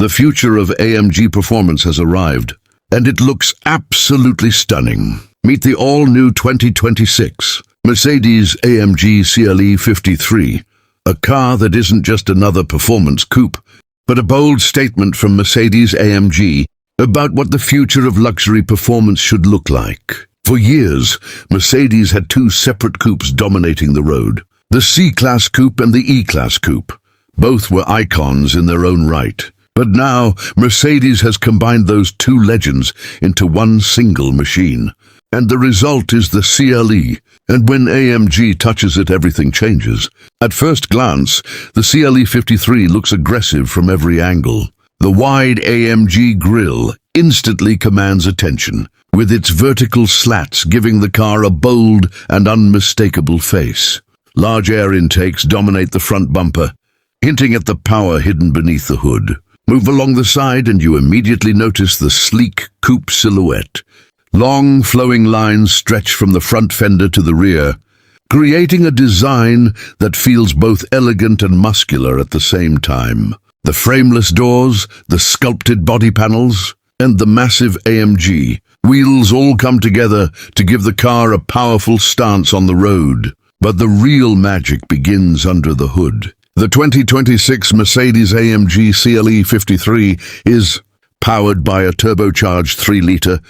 The future of AMG performance has arrived, and it looks absolutely stunning. Meet the all-new 2026 Mercedes-AMG CLE 53, a car that isn't just another performance coupe, but a bold statement from Mercedes-AMG about what the future of luxury performance should look like. For years, Mercedes had two separate coupes dominating the road, the C-Class coupe and the E-Class coupe. Both were icons in their own right. But now, Mercedes has combined those two legends into one single machine. And the result is the CLE. And when AMG touches it, everything changes. At first glance, the CLE 53 looks aggressive from every angle. The wide AMG grille instantly commands attention, with its vertical slats giving the car a bold and unmistakable face. Large air intakes dominate the front bumper, hinting at the power hidden beneath the hood. Move along the side and you immediately notice the sleek coupe silhouette. Long, flowing lines stretch from the front fender to the rear, creating a design that feels both elegant and muscular at the same time. The frameless doors, the sculpted body panels, and the massive AMG wheels all come together to give the car a powerful stance on the road. But the real magic begins under the hood. The 2026 Mercedes-AMG CLE 53 is powered by a turbocharged 3-liter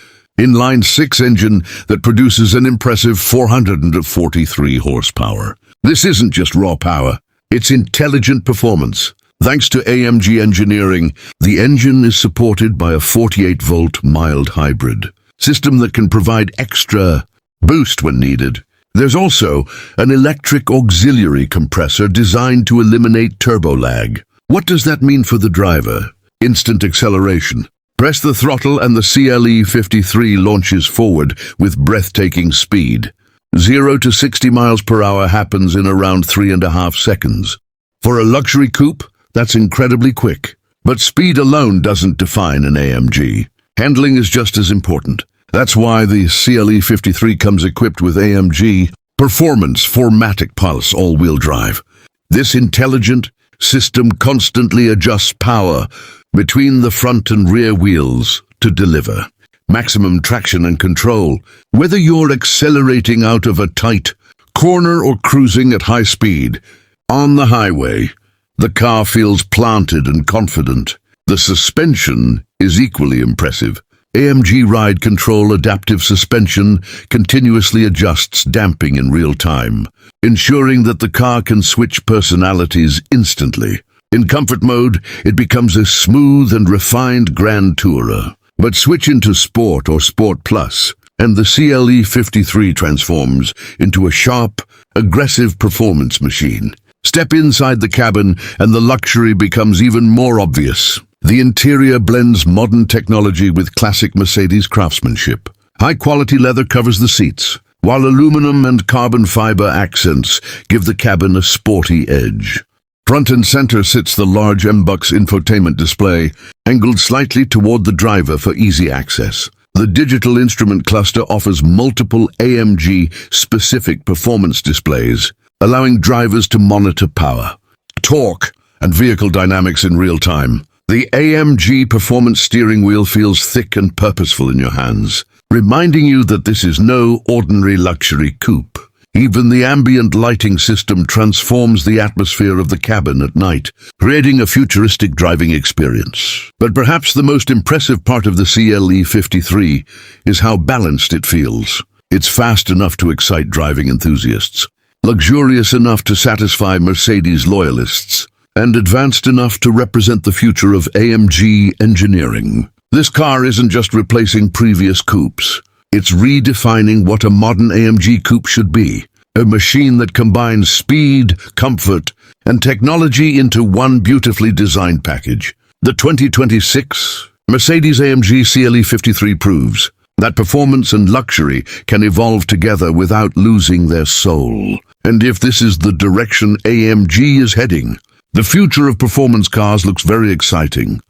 inline-6 engine that produces an impressive 443 horsepower. This isn't just raw power, it's intelligent performance. Thanks to AMG engineering, the engine is supported by a 48-volt mild hybrid system that can provide extra boost when needed. There's also an electric auxiliary compressor designed to eliminate turbo lag. What does that mean for the driver? Instant acceleration. Press the throttle and the CLE 53 launches forward with breathtaking speed. 0 to 60 miles per hour happens in around 3.5 seconds. For a luxury coupe, that's incredibly quick. But speed alone doesn't define an AMG. Handling is just as important. That's why the CLE 53 comes equipped with AMG Performance 4MATIC Pulse all-wheel drive. This intelligent system constantly adjusts power between the front and rear wheels to deliver maximum traction and control. Whether you're accelerating out of a tight corner or cruising at high speed, on the highway, the car feels planted and confident. The suspension is equally impressive. AMG Ride Control Adaptive Suspension continuously adjusts damping in real time, ensuring that the car can switch personalities instantly. In comfort mode, it becomes a smooth and refined Grand Tourer. But switch into Sport or Sport Plus, and the CLE 53 transforms into a sharp, aggressive performance machine. Step inside the cabin and the luxury becomes even more obvious. The interior blends modern technology with classic Mercedes craftsmanship. High-quality leather covers the seats, while aluminum and carbon fiber accents give the cabin a sporty edge. Front and center sits the large MBUX infotainment display, angled slightly toward the driver for easy access. The digital instrument cluster offers multiple AMG-specific performance displays, allowing drivers to monitor power, torque, and vehicle dynamics in real time. The AMG performance steering wheel feels thick and purposeful in your hands, reminding you that this is no ordinary luxury coupe. Even the ambient lighting system transforms the atmosphere of the cabin at night, creating a futuristic driving experience. But perhaps the most impressive part of the CLE 53 is how balanced it feels. It's fast enough to excite driving enthusiasts, luxurious enough to satisfy Mercedes loyalists, and advanced enough to represent the future of AMG engineering. This car isn't just replacing previous coupes. It's redefining what a modern AMG coupe should be. A machine that combines speed, comfort, and technology into one beautifully designed package. The 2026 Mercedes-AMG CLE 53 proves that performance and luxury can evolve together without losing their soul. And if this is the direction AMG is heading, the future of performance cars looks very exciting.